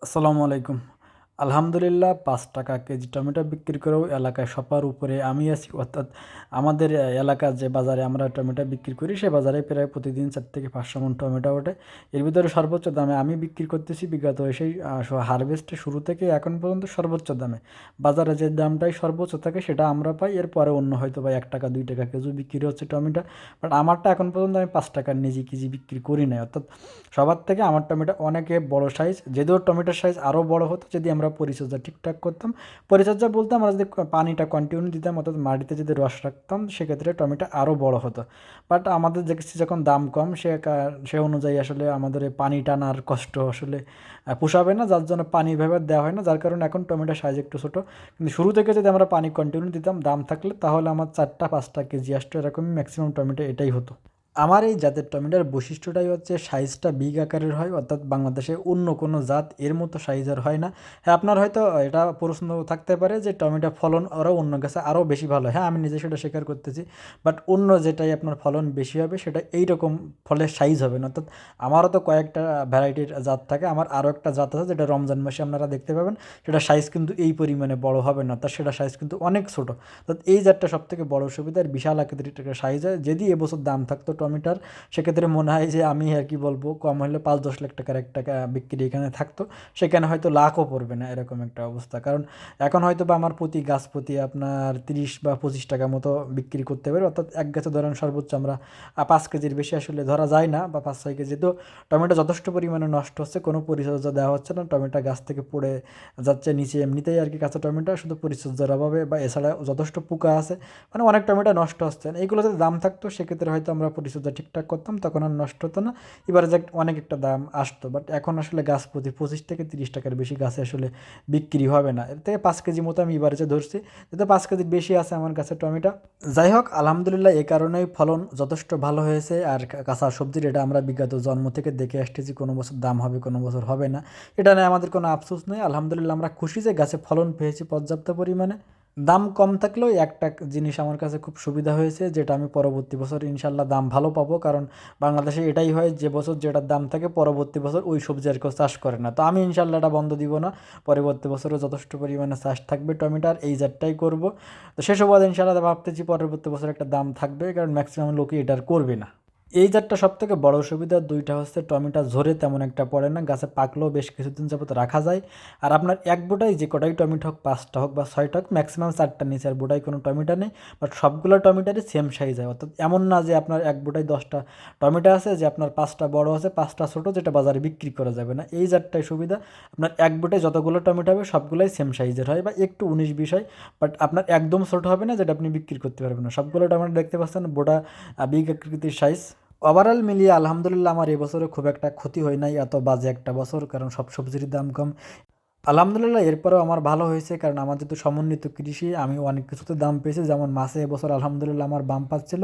আসসালামু আলাইকুম। আলহামদুলিল্লাহ ৫ টাকা কেজি টমেটো বিক্রি করেও এলাকায় সবার উপরে আমি আছি। অর্থাৎ আমাদের এলাকার যে বাজারে আমরা টমেটো বিক্রি করি, সে বাজারে প্রায় প্রতিদিন ৪ থেকে ৫০০ মণ টমেটো ওঠে। এর ভিতরে সর্বোচ্চ দামে আমি বিক্রি করতেছি বিগত সেই হারভেস্টের শুরু থেকে এখন পর্যন্ত সর্বোচ্চ দামে। বাজারে যে দামটাই সর্বোচ্চ থাকে সেটা আমরা পাই। এরপরে অন্য হয়তো বা ৳১, ৳২ কেজি বিক্রি হচ্ছে টমেটো। বাট আমারটা এখন পর্যন্ত আমি ৳৫ নিচে কেজি বিক্রি করি নাই। অর্থাৎ সবার থেকে আমার টমেটো অনেকে বড় সাইজ, যদিও টমেটোর সাইজ আরও বড় হতো যদি আমরা পরিচর্যা ঠিকঠাক করতাম। পরিচর্যা বলতে আমরা যদি পানিটা কন্টিনিউ দিতাম, অর্থাৎ মাটিতে যদি রস রাখতাম, সেক্ষেত্রে টমেটো আরও বড় হতো। বাট আমাদের দেখছি যখন দাম কম, সে অনুযায়ী আসলে আমাদের এই পানি টানার কষ্ট আসলে পোষাবে না, যার জন্য পানি এভাবে দেওয়া হয় না, যার কারণে এখন টমেটোর সাইজ একটু ছোটো। কিন্তু শুরু থেকে যদি আমরা পানি কন্টিনিউ দিতাম দাম থাকলে, তাহলে আমার ৪-৫ কেজি আসতো, এরকমই ম্যাক্সিমাম টমেটো এটাই হতো। আমার এই জাতের টমেটোর বৈশিষ্ট্যটাই হচ্ছে সাইজটা বিগ আকারের হয়, অর্থাৎ বাংলাদেশে অন্য কোনো জাত এর মতো সাইজের হয় না। হ্যাঁ, আপনার হয়তো এটা প্রশ্ন থাকতে পারে যে টমেটো ফলন আরও অন্য গাছে আরও বেশি ভালো হয়। হ্যাঁ, আমি নিজে সেটা স্বীকার করতেছি। বাট অন্য যেটাই আপনার ফলন বেশি হবে সেটা এইরকম ফলের সাইজ হবে না। অর্থাৎ আমারও তো কয়েকটা ভ্যারাইটির জাত থাকে। আমার আরও একটা জাত আছে যেটা রমজান মাসে আপনারা দেখতে পাবেন। সেটা সাইজ কিন্তু এই পরিমাণে বড় হবে না, তার সেটা সাইজ কিন্তু অনেক ছোটো। অর্থাৎ এই জাতটা সবথেকে বড় সুবিধা, বিশাল আকৃতির একটা সাইজ হয়। যদি এবছর দাম থাকতো টমেটোর, সেক্ষেত্রে মনে হয় যে আমি আর কি বলবো, কম হলে ৫-১০ লাখ টাকার একটা বিক্রি এখানে থাকতো। সেখানে হয়তো লাখও পড়বে না, এরকম একটা অবস্থা। কারণ এখন হয়তো বা আমার প্রতি গাছ প্রতি আপনার ৩০ বা ২৫ টাকা মতো বিক্রি করতে পারি। অর্থাৎ এক গাছে ধরেন সর্বোচ্চ আমরা ৫ কেজির বেশি আসলে ধরা যায় না, বা ৫-৬ কেজি। তো টমেটো যথেষ্ট পরিমাণে নষ্ট হচ্ছে, কোনো পরিচর্যা দেওয়া হচ্ছে না, টমেটো গাছ থেকে পড়ে যাচ্ছে নিচে এমনিতেই আর কি। কাঁচা টমেটো শুধু পরিচর্যার অভাবে, বা এছাড়া যথেষ্ট পোকা আছে, মানে অনেক টমেটো নষ্ট হচ্ছে। এইগুলো যদি দাম থাকতো, সেক্ষেত্রে হয়তো আমরা পরিচর্যা ঠিকঠাক করতাম, তখন আর নষ্ট হতো না। এবারে যে অনেক একটা দাম আসতো। বাট এখন আসলে গাছ প্রতি ২৫ থেকে ৩০ টাকার বেশি গাছে আসলে বিক্রি হবে না। এর থেকে ৫ কেজি মতো আমি এবারে যে ধরছি, যাতে ৫ কেজির বেশি আছে আমার কাছে টমেটো। যাই হোক, আলহামদুলিল্লাহ এই কারণেই ফলন যথেষ্ট ভালো হয়েছে। আর কাঁচা সবজির এটা আমরা বিগত জন্ম থেকে দেখে আসতেছি, কোনো বছর দাম হবে, কোনো বছর হবে না। এটা নিয়ে আমাদের কোনো আফসোস নেই। আলহামদুলিল্লাহ আমরা খুশি যে গাছে ফলন পেয়েছি পর্যাপ্ত পরিমাণে। দাম কম থাকলেও একটা জিনিস আমার কাছে খুব সুবিধা হয়েছে, যেটা আমি পরবর্তী বছর ইনশাল্লাহ দাম ভালো পাবো। কারণ বাংলাদেশে এটাই হয়, যে বছর যেটার দাম থাকে পরবর্তী বছর ওই সবজি আর কেউ চাষ করে না। তো আমি ইনশাল্লাহ এটা বন্ধ দিব না। পরবর্তী বছরও যথেষ্ট পরিমাণে চাষ থাকবে টমেটোর, এই জাতটাই করব। তো সে সুবাদে ইনশাল্লাহ ভাবতেছি পরবর্তী বছর একটা দাম থাকবে, কারণ ম্যাক্সিমাম লোকই এটার করবে না। এই জাতটা সবথেকে বড় সুবিধা দুইটা হচ্ছে, টমেটো ঝরে তেমন একটা পড়ে না, গাছে পাকলেও বেশ কিছুদিন যাবত রাখা যায়। আর আপনার এক বোটাই যে কটাই টমেটো হোক, ৫টা হোক বা ৬টা হোক, ম্যাক্সিমাম ৪টার নিচে আর বোটাই কোনো টমেটো নেই। বাট সবগুলো টমেটোরই সেম সাইজ হয়। অর্থাৎ এমন না যে আপনার এক বোটাই 10টা টমেটো আছে, যে আপনার ৫টা বড় আছে ৫টা ছোটো, যেটা বাজারে বিক্রি করা যাবে না। এই জাতটাই সুবিধা। আপনার এক বোটায় যতগুলো টমেটো হবে সবগুলোই সেম সাইজের হয়, বা একটু ১৯-২০ হয়। বাট আপনার একদম ছোটো হবে না, যেটা আপনি বিক্রি করতে পারবেন না। সবগুলো টমেটো দেখতে পাচ্ছেন বোটা বিগ আকৃতির সাইজ। ওভারঅল মিলিয়ে আলহামদুলিল্লাহ আমার এবছরে খুব একটা ক্ষতি হয় নাই, এত বাজে একটা বছর, কারণ সব সবজির দাম কম। আলহামদুলিল্লাহ এরপরেও আমার ভালো হয়েছে, কারণ আমার যেহেতু সমন্বিত কৃষি, আমি অনেক কিছুতে দাম পেয়েছি। যেমন মাছে এবছর আলহামদুলিল্লাহ আমার বাম পাচ্ছিল,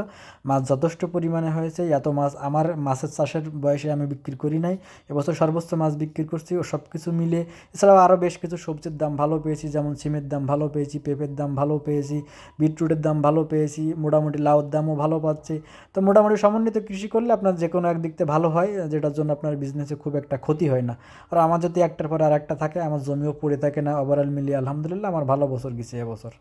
মাছ যথেষ্ট পরিমাণে হয়েছে। এত মাছ আমার মাছের চাষের বয়সে আমি বিক্রি করি নাই। এবছর সর্বোচ্চ মাছ বিক্রি করছি, ও সব কিছু মিলে। এছাড়াও আরও বেশ কিছু সবজির দাম ভালো পেয়েছি, যেমন সিমের দাম ভালো পেয়েছি, পেঁপের দাম ভালো পেয়েছি, বিটরুটের দাম ভালো পেয়েছি, মোটামুটি লাউর দামও ভালো পাচ্ছি। তো মোটামুটি সমন্বিত কৃষি করলে আপনার যে কোনো একদিক থেকে ভালো হয়, যেটার জন্য আপনার বিজনেসে খুব একটা ক্ষতি হয় না। আর আমার যদি একটার পর আর একটা থাকে, আমার জমিও পড়ে থাকে না। ওভারঅল মিলিয়ে আলহামদুলিল্লাহ আমার ভালো বছর গেছে এবছর।